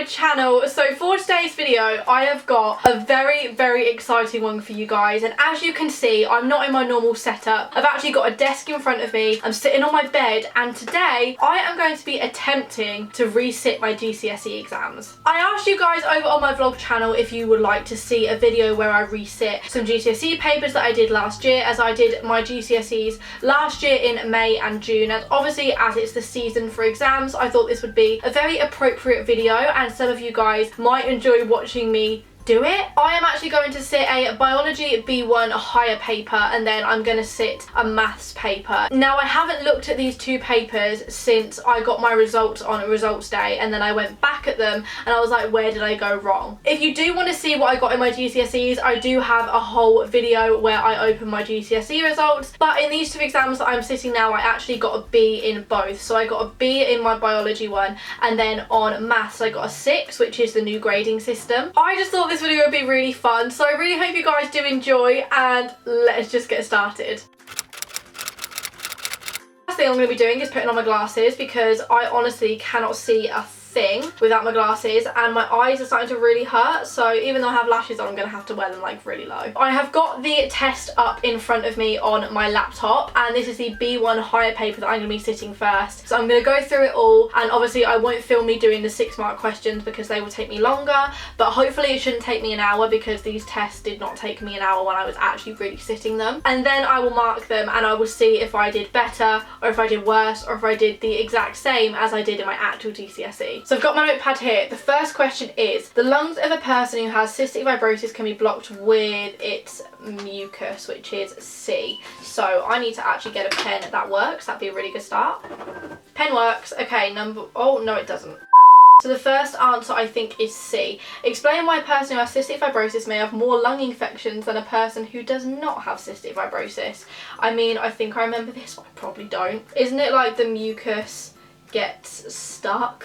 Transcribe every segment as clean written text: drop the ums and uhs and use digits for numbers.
channel. So for today's video I have got a very exciting one for you guys, and as you can see I'm not in my normal setup. I've actually got a desk in front of me, I'm sitting on my bed, and today I am going to be attempting to resit my GCSE exams. I asked you guys over on my vlog channel if you would like to see a video where I resit some GCSE papers that I did last year, as I did my GCSEs last year in May and June, and obviously as it's the season for exams I thought this would be a very appropriate video and some of you guys might enjoy watching me do it. I am actually going to sit a biology B1 higher paper, and then I'm going to sit a maths paper. Now I haven't looked at these two papers since I got my results on results day, and then I went back at them and I was like, where did I go wrong? If you do want to see what I got in my GCSEs, I do have a whole video where I open my GCSE results, but in these two exams that I'm sitting now I actually got a B in both. So I got a B in my biology one, and then on maths I got a 6, which is the new grading system. I just thought this video would be really fun, so I really hope you guys do enjoy, and let's just get started. First thing I'm going to be doing is putting on my glasses because I honestly cannot see a thing without my glasses, and my eyes are starting to really hurt, so even though I have lashes on I'm going to have to wear them like really low. I have got the test up in front of me on my laptop, and this is the B1 higher paper that I'm going to be sitting first. So I'm going to go through it all, and obviously I won't film me doing the 6-mark questions because they will take me longer, but hopefully it shouldn't take me an hour because these tests did not take me an hour when I was actually really sitting them. And then I will mark them and I will see if I did better or if I did worse or if I did the exact same as I did in my actual GCSE. So I've got my notepad here. The first question is, the lungs of a person who has cystic fibrosis can be blocked with its mucus, which is C. So I need to actually get a pen that works. That'd be a really good start. Pen works. Okay, oh no it doesn't. So the first answer I think is C. Explain why a person who has cystic fibrosis may have more lung infections than a person who does not have cystic fibrosis. I mean, I think I remember this, but I probably don't. Isn't it like the mucus gets stuck?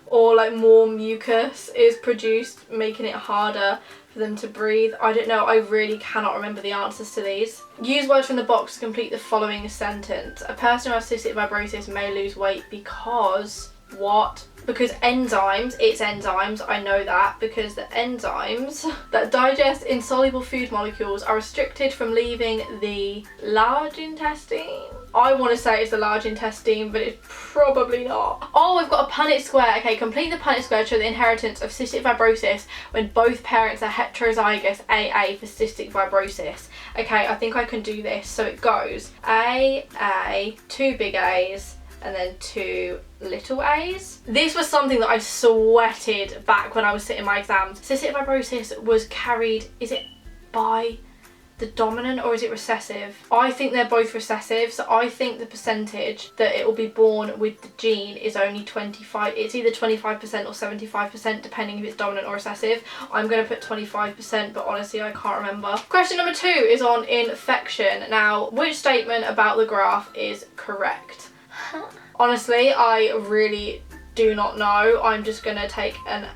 Or like more mucus is produced, making it harder for them to breathe? I don't know, I really cannot remember the answers to these. Use words from the box to complete the following sentence. A person who has cystic fibrosis may lose weight because what? Because enzymes, it's enzymes, I know that, because the enzymes that digest insoluble food molecules are restricted from leaving the large intestine. I want to say it's the large intestine, but it's probably not. Oh, we've got a Punnett square. Okay, complete the Punnett square to show the inheritance of cystic fibrosis when both parents are heterozygous AA for cystic fibrosis. Okay, I think I can do this. So it goes AA, 2 big A's, and then 2 little a's. This was something that I sweated back when I was sitting my exams. Cystic fibrosis was carried, is it by the dominant or is it recessive? I think they're both recessive, so I think the percentage that it will be born with the gene is only 25. It's either 25% or 75% depending if it's dominant or recessive. I'm going to put 25%, but honestly I can't remember. Question number 2 is on infection. Now, which statement about the graph is correct? Honestly, I really do not know. I'm just going to take an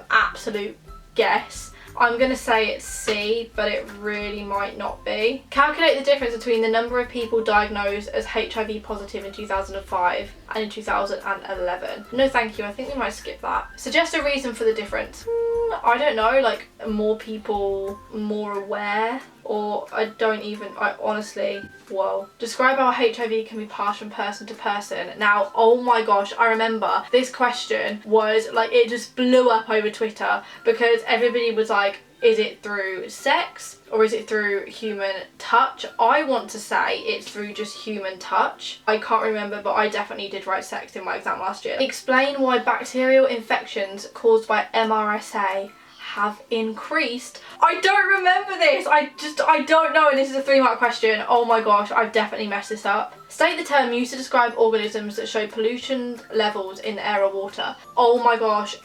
absolute guess. I'm going to say it's C, but it really might not be. Calculate the difference between the number of people diagnosed as HIV positive in 2005 and in 2011. No thank you, I think we might skip that. Suggest a reason for the difference. I don't know, like more people, more aware, or I honestly, whoa. Describe how HIV can be passed from person to person. Now, oh my gosh, I remember this question was like, it just blew up over Twitter because everybody was like, is it through sex or is it through human touch? I want to say it's through just human touch. I can't remember, but I definitely did write sex in my exam last year. Explain why bacterial infections caused by MRSA have increased. I don't remember this. I don't know, and this is a 3-mark question. Oh my gosh, I've definitely messed this up. State the term used to describe organisms that show pollution levels in the air or water. Oh my gosh,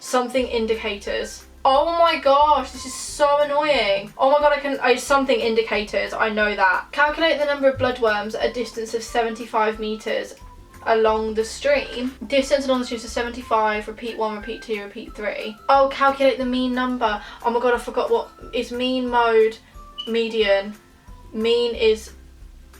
something indicators. Oh my gosh, this is so annoying. Oh my god, something indicators, I know that. Calculate the number of bloodworms at a distance of 75 metres along the stream. Distance along the stream is 75, repeat 1, repeat 2, repeat 3. Oh, calculate the mean number. Oh my god, I forgot what is mean, mode, median. Mean is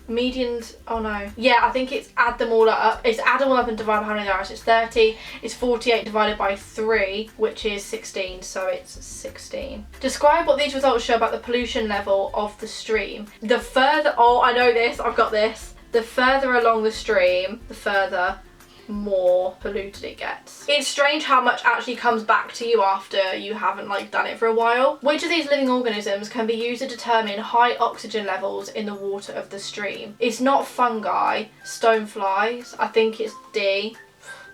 Medians, oh no. Yeah, I think it's add them all up. It's add them all up and divide by how many there are. So it's 30. It's 48 divided by 3, which is 16. So it's 16. Describe what these results show about the pollution level of the stream. The further, oh, I know this. I've got this. The further along the stream, the further more polluted it gets. It's strange how much actually comes back to you after you haven't like done it for a while. Which of these living organisms can be used to determine high oxygen levels in the water of the stream? It's not fungi, stoneflies. I think it's D.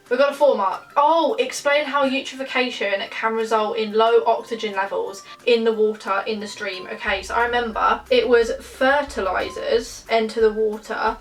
We've got a 4 mark. Oh, explain how eutrophication can result in low oxygen levels in the water in the stream. Okay, so I remember it was fertilizers enter the water.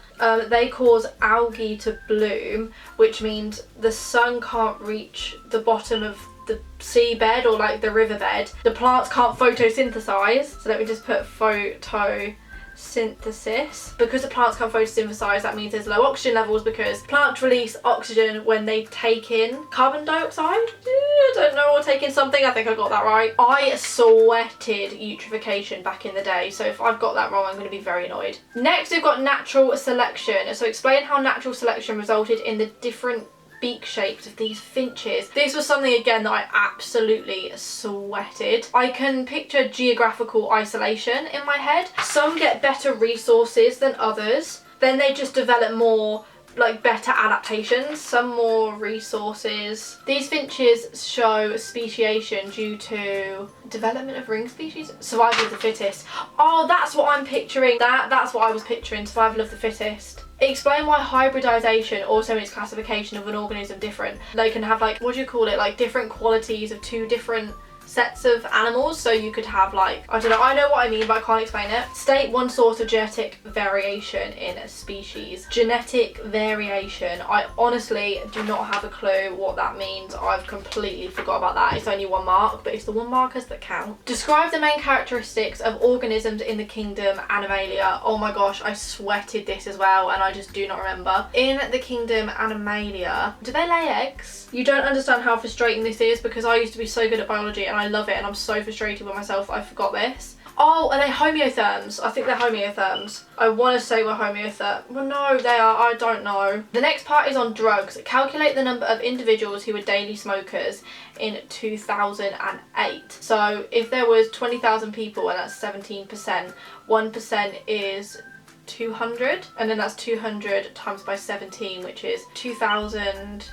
They cause algae to bloom, which means the sun can't reach the bottom of the seabed or like the riverbed. The plants can't photosynthesize. So let me just put photosynthesis. Because the plants can't photosynthesize, that means there's low oxygen levels because plants release oxygen when they take in carbon dioxide. I don't know, or take in something. I think I got that right. I sweated eutrophication back in the day, so if I've got that wrong, I'm going to be very annoyed. Next, we've got natural selection. So explain how natural selection resulted in the different beak shapes of these finches. This was something again that I absolutely sweated. I can picture geographical isolation in my head. Some get better resources than others. Then they just develop more like better adaptations, some more resources. These finches show speciation due to development of ring species, survival of the fittest. Oh, that's what I'm picturing. That's what I was picturing, survival of the fittest. Explain why hybridization also makes classification of an organism different. They can have like, what do you call it, like different qualities of 2 different sets of animals. So you could have like, I don't know, I know what I mean but I can't explain it. State one source of genetic variation in a species. Genetic variation, I honestly do not have a clue what that means. I've completely forgot about that. It's only 1 mark, but it's the 1 markers that count. Describe the main characteristics of organisms in the kingdom Animalia. Oh my gosh, I sweated this as well and I just do not remember. In the kingdom Animalia, do they lay eggs? You don't understand how frustrating this is because I used to be so good at biology and I love it and I'm so frustrated with myself I forgot this. Oh, are they homeotherms? I think they're homeotherms. I want to say we're homeotherms. Well, no, they are. I don't know. The next part is on drugs. Calculate the number of individuals who were daily smokers in 2008. So if there was 20,000 people and that's 17%, 1% is 200, and then that's 200 times by 17, which is 2,000,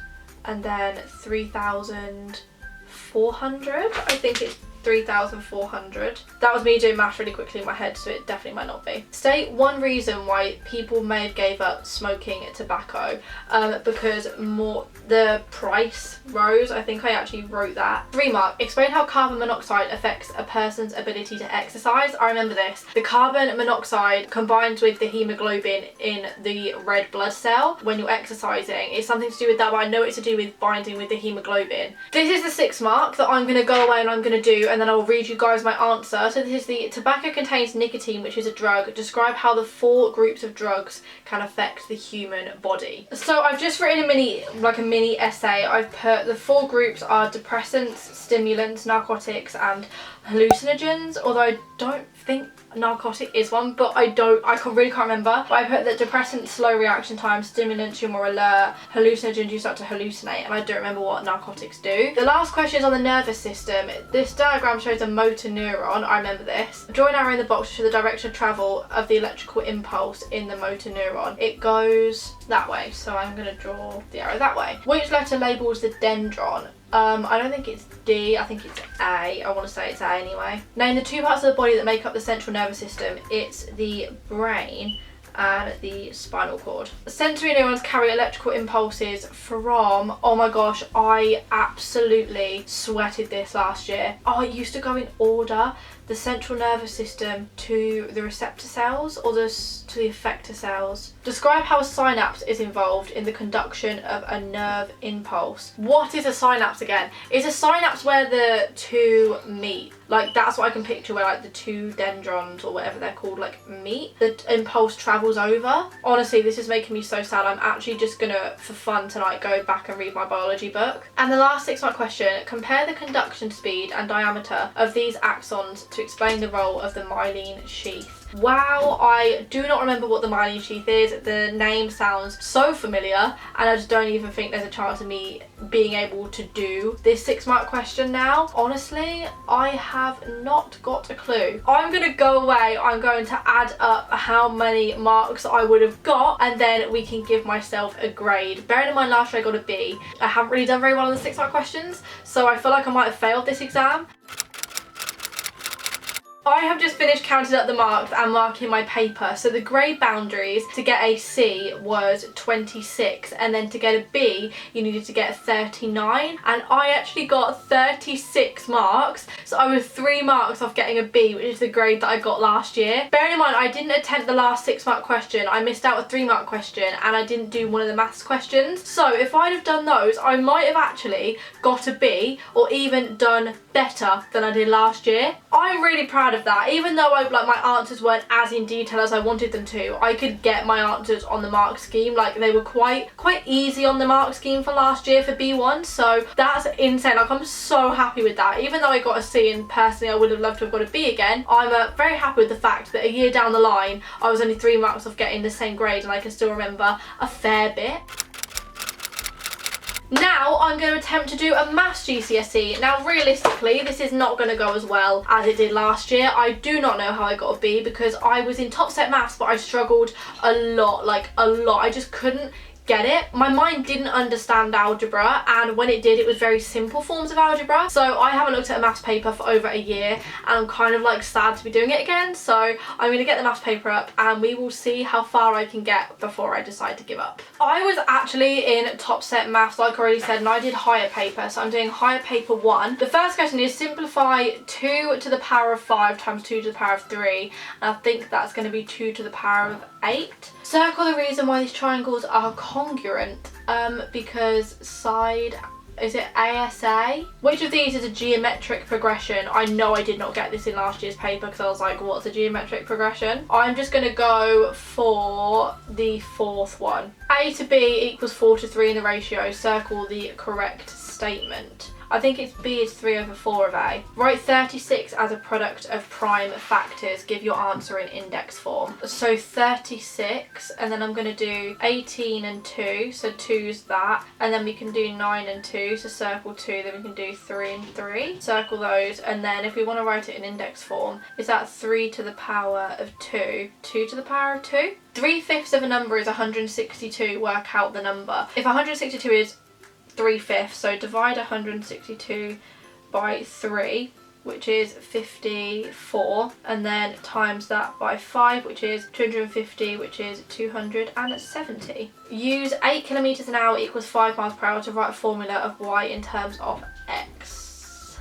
and then 3,400. I think it's 3,400. That was me doing math really quickly in my head, so it definitely might not be. State one reason why people may have gave up smoking tobacco. Because the price rose. I think I actually wrote that. 3 mark. Explain how carbon monoxide affects a person's ability to exercise. I remember this. The carbon monoxide combines with the hemoglobin in the red blood cell when you're exercising. It's something to do with that, but I know it's to do with binding with the hemoglobin. This is the 6 mark that I'm going to go away and I'm going to do, and then I'll read you guys my answer. So this is the tobacco contains nicotine, which is a drug. Describe how the 4 groups of drugs can affect the human body. So I've just written a mini essay. I've put the 4 groups are depressants, stimulants, narcotics and hallucinogens, although I don't think narcotic is one, but I really can't remember. But I put that depressants slow reaction time, stimulants you're more alert, hallucinogens you start to hallucinate, and I don't remember what narcotics do. The last question is on the nervous system. This diagram shows a motor neuron. I remember this. Draw an arrow in the box to show the direction of travel of the electrical impulse in the motor neuron. It goes that way, so I'm going to draw the arrow that way. Which letter labels the dendron? I don't think it's D, I think it's A. I want to say it's A anyway. Name the 2 parts of the body that make up the central nervous system. It's the brain and the spinal cord. Sensory neurons carry electrical impulses from, oh my gosh, I absolutely sweated this last year. Oh, it used to go in order. The central nervous system to the receptor cells or to the effector cells. Describe how a synapse is involved in the conduction of a nerve impulse. What is a synapse again? Is a synapse where the 2 meet? Like that's what I can picture, where like the 2 dendrons or whatever they're called like meet. The impulse travels over. Honestly, this is making me so sad. I'm actually just gonna, for fun tonight, go back and read my biology book. And the last 6 mark question, compare the conduction speed and diameter of these axons to explain the role of the myelin sheath. Wow, I do not remember what the mining sheath is. The name sounds so familiar, and I just don't even think there's a chance of me being able to do this 6 mark question now. Honestly, I have not got a clue. I'm gonna go away, I'm going to add up how many marks I would have got, and then we can give myself a grade. Bearing in mind last year I got a B, I haven't really done very well on the 6 mark questions, so I feel like I might have failed this exam. I have just finished counting up the marks and marking my paper. So the grade boundaries to get a C was 26, and then to get a B you needed to get 39, and I actually got 36 marks. So I was 3 marks off getting a B, which is the grade that I got last year. Bearing in mind I didn't attempt the last 6 mark question, I missed out a 3 mark question, and I didn't do one of the maths questions. So if I'd have done those, I might have actually got a B or even done better than I did last year. I'm really proud of that. Even though my answers weren't as in detail as I wanted them to, I could get my answers on the mark scheme. Like, they were quite easy on the mark scheme for last year for B1, so that's insane. Like, I'm so happy with that. Even though I got a C and personally I would have loved to have got a B again, I'm very happy with the fact that a year down the line I was only 3 marks off getting the same grade, and I can still remember a fair bit. Now I'm going to attempt to do a maths GCSE. Now realistically this is not going to go as well as it did last year. I do not know how I got a B because I was in top set maths, but I struggled a lot, like a lot. I just couldn't get it. My mind didn't understand algebra, and when it did, it was very simple forms of algebra. So I haven't looked at a maths paper for over a year, and I'm kind of like sad to be doing it again. So I'm going to get the maths paper up and we will see how far I can get before I decide to give up. I was actually in top set maths, like I already said, and I did higher paper. So I'm doing higher paper 1. The first question is simplify 2 to the power of 5 times 2 to the power of 3, and I think that's going to be 2 to the power of 8. Circle the reason why these triangles are congruent, because side, is it ASA? Which of these is a geometric progression? I know I did not get this in last year's paper because I was like, what's a geometric progression? I'm just going to go for the 4th one. A to B equals 4 to 3 in the ratio. Circle the correct statement. I think it's B is 3 over 4 of A. Write 36 as a product of prime factors. Give your answer in index form. So 36, and then I'm going to do 18 and 2, so 2's that. And then we can do 9 and 2, so circle 2, then we can do 3 and 3. Circle those, and then if we want to write it in index form, is that 3 to the power of 2? 2 to the power of 2? 3/5 of a number is 162, work out the number. If 162 is 3/5, so divide 162 by 3, which is 54, and then times that by 5, which is 250, which is 270. Use 8 kilometers an hour equals 5 miles per hour to write a formula of y in terms of x.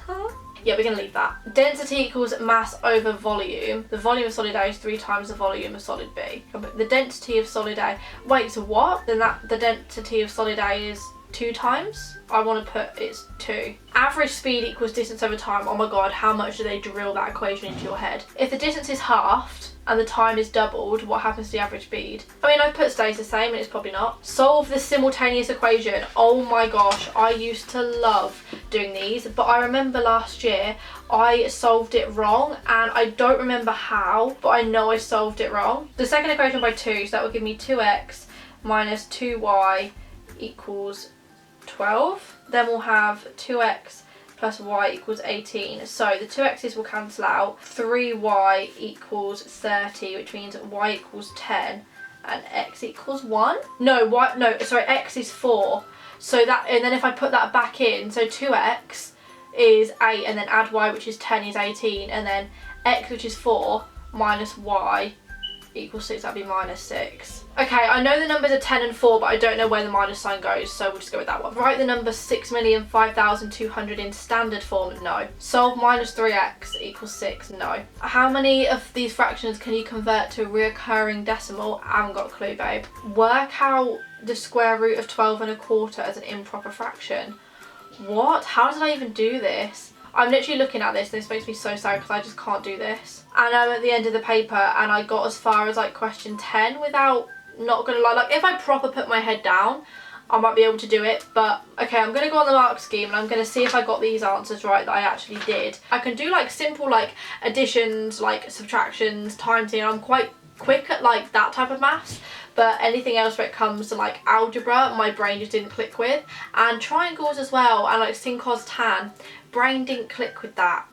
Yeah, we're going to leave that. Density equals mass over volume. The volume of solid A is 3 times the volume of solid B. The density of solid A, wait, so what? Then the density of solid A is 2 times? I want to put it's 2. Average speed equals distance over time. Oh my god, how much do they drill that equation into your head? If the distance is halved and the time is doubled, what happens to the average speed? I mean, I've put stays the same and it's probably not. Solve the simultaneous equation. Oh my gosh, I used to love doing these, but I remember last year I solved it wrong, and I don't remember how, but I know I solved it wrong. The second equation by 2, so that will give me 2x minus 2y equals 12. Then we'll have 2x plus y equals 18. So the 2x's will cancel out. 3y equals 30, which means y equals 10 and x equals 1. X is 4. So that, and then if I put that back in, so 2x is 8, and then add y, which is 10, is 18, and then x, which is 4, minus y equals 6, that'd be minus 6. Okay, I know the numbers are 10 and 4, but I don't know where the minus sign goes, so we'll just go with that one. Write the number 6,005,200 in standard form, no. Solve minus 3x equals 6, no. How many of these fractions can you convert to a reoccurring decimal? I haven't got a clue, babe. Work out the square root of 12 1/4 as an improper fraction. What? How did I even do this? I'm literally looking at this and this makes me so sad because I just can't do this. And I'm at the end of the paper and I got as far as like question 10 without, not gonna lie, like if I proper put my head down, I might be able to do it. But okay, I'm going to go on the mark scheme and I'm going to see if I got these answers right that I actually did. I can do like simple like additions, like subtractions, times, and I'm quite quick at like that type of maths. But anything else when it comes to like algebra, my brain just didn't click with. And triangles as well, and like sin, cos, tan, brain didn't click with that.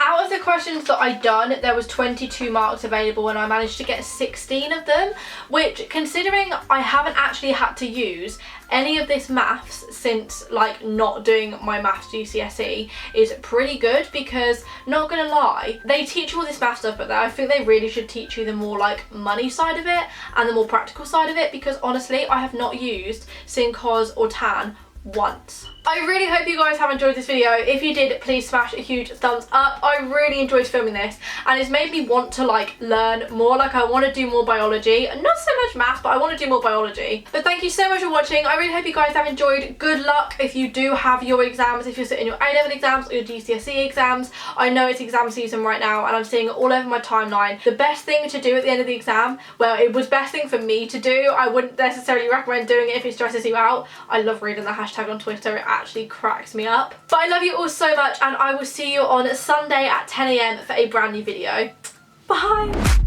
Out of the questions that I'd done, there was 22 marks available and I managed to get 16 of them, which, considering I haven't actually had to use any of this maths since like not doing my maths GCSE, is pretty good. Because, not gonna lie, they teach you all this math stuff, but I think they really should teach you the more like money side of it and the more practical side of it, because honestly I have not used sin, cos or tan once. I really hope you guys have enjoyed this video. If you did, please smash a huge thumbs up. I really enjoyed filming this and it's made me want to like learn more. Like, I want to do more biology, not so much maths, but I want to do more biology. But thank you so much for watching. I really hope you guys have enjoyed. Good luck if you do have your exams, if you're sitting your A-level exams or your GCSE exams. I know it's exam season right now and I'm seeing it all over my timeline. The best thing to do at the end of the exam, well, it was best thing for me to do. I wouldn't necessarily recommend doing it if it stresses you out. I love reading the hashtag on Twitter. It actually cracks me up. But I love you all so much and I will see you on Sunday at 10 AM for a brand new video. Bye!